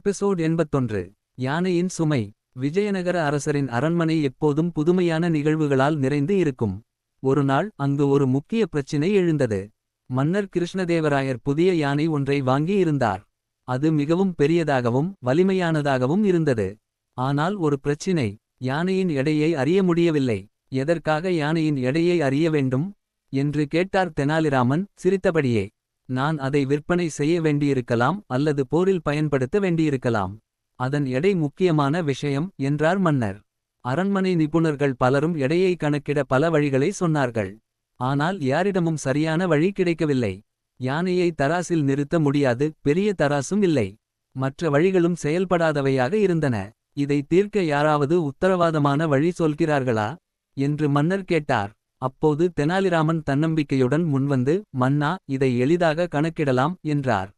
Episode 81. யானையின் சுமை. விஜயநகர அரசரின் அரண்மனை எப்போதும் புதுமையான நிகழ்வுகளால் நிறைந்து இருக்கும். ஒருநாள் அங்கு ஒரு முக்கிய பிரச்சினை எழுந்தது. மன்னர் கிருஷ்ணதேவராயர் புதிய யானை ஒன்றை வாங்கி இருந்தார். அது மிகவும் பெரியதாகவும் வலிமையானதாகவும் இருந்தது. ஆனால் ஒரு பிரச்சினை. யானையின் எடையை அறிய முடியவில்லை. எதற்காக யானையின் எடையை அறிய வேண்டும் என்று கேட்டார் தெனாலிராமன் சிரித்தபடியே. நான் அதை விற்பனை செய்ய வேண்டியிருக்கலாம் அல்லது போரில் பயன்படுத்த வேண்டியிருக்கலாம். அதன் எடை முக்கியமான விஷயம் என்றார் மன்னர். அரண்மனை நிபுணர்கள் பலரும் எடையை கணக்கிட பல வழிகளை சொன்னார்கள். ஆனால் யாரிடமும் சரியான வழி கிடைக்கவில்லை. யானையை தராசில் நிறுத்த முடியாது, பெரிய தராசும் இல்லை. மற்ற வழிகளும் செயல்படாதவையாக இருந்தன. இதை தீர்க்க யாராவது உத்தரவாதமான வழி சொல்கிறார்களா என்று மன்னர் கேட்டார். அப்போது தெனாலிராமன் தன்னம்பிக்கையுடன் முன்வந்து, மன்னா, இதை எளிதாக கணக்கிடலாம் என்றார்.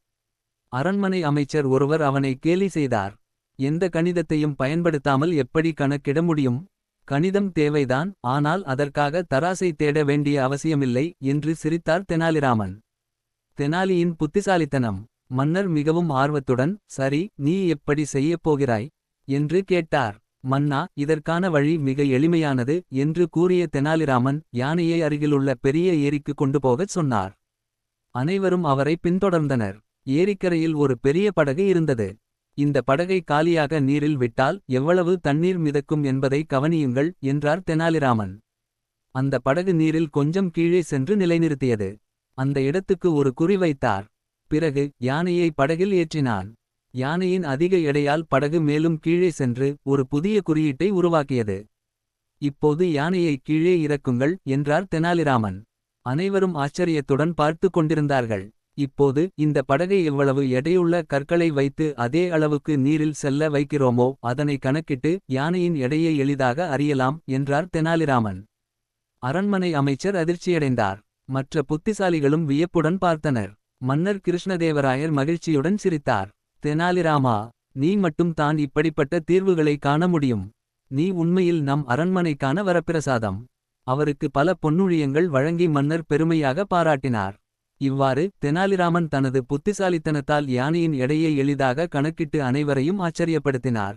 அரண்மனை அமைச்சர் ஒருவர் அவனை கேலி செய்தார். எந்த கணிதத்தையும் பயன்படுத்தாமல் எப்படி கணக்கிட முடியும்? கணிதம் தேவைதான், ஆனால் அதற்காக தராசை தேட வேண்டிய அவசியமில்லை என்று சிரித்தார் தெனாலிராமன். தெனாலியின் புத்திசாலித்தனம். மன்னர் மிகவும் ஆர்வத்துடன், சரி, நீ எப்படி செய்யப் போகிறாய் என்று கேட்டார். மன்னா, இதற்கான வழி மிக எளிமையானது என்று கூறிய தெனாலிராமன் யானையை அருகிலுள்ள பெரிய ஏரிக்கு கொண்டு போகச் சொன்னார். அனைவரும் அவரை பின்தொடர்ந்தனர். ஏரிக்கரையில் ஒரு பெரிய படகு இருந்தது. இந்த படகை காலியாக நீரில் விட்டால் எவ்வளவு தண்ணீர் மிதக்கும் என்பதை கவனியுங்கள் என்றார் தெனாலிராமன். அந்த படகு நீரில் கொஞ்சம் கீழே சென்று நிலைநிறுத்தியது. அந்த இடத்துக்கு ஒரு குறி வைத்தார். பிறகு யானையை படகில் ஏற்றினான். யானையின் அதிக எடையால் படகு மேலும் கீழே சென்று ஒரு புதிய குறியீட்டை உருவாக்கியது. இப்போது யானையை கீழே இறக்குங்கள் என்றார் தெனாலிராமன். அனைவரும் ஆச்சரியத்துடன் பார்த்து கொண்டிருந்தார்கள். இப்போது இந்த படகை எவ்வளவு எடையுள்ள கற்களை வைத்து அதே அளவுக்கு நீரில் செல்ல வைக்கிறோமோ அதனை கணக்கிட்டு யானையின் எடையை எளிதாக அறியலாம் என்றார் தெனாலிராமன். அரண்மனை அமைச்சர் அதிர்ச்சியடைந்தார். மற்ற புத்திசாலிகளும் வியப்புடன் பார்த்தனர். மன்னர் கிருஷ்ணதேவராயர் மகிழ்ச்சியுடன் சிரித்தார். தெனாலிராமா, நீ மட்டும் தான் இப்படிப்பட்ட தீர்வுகளை காண முடியும். நீ உண்மையில் நம் அரண்மனைக்கான வரப்பிரசாதம். அவருக்கு பல பொன்னுழியங்கள் வழங்கி மன்னர் பெருமையாக பாராட்டினார். இவ்வாறு தெனாலிராமன் தனது புத்திசாலித்தனத்தால் யானையின் எடையை எளிதாக கணக்கிட்டு அனைவரையும் ஆச்சரியப்படுத்தினார்.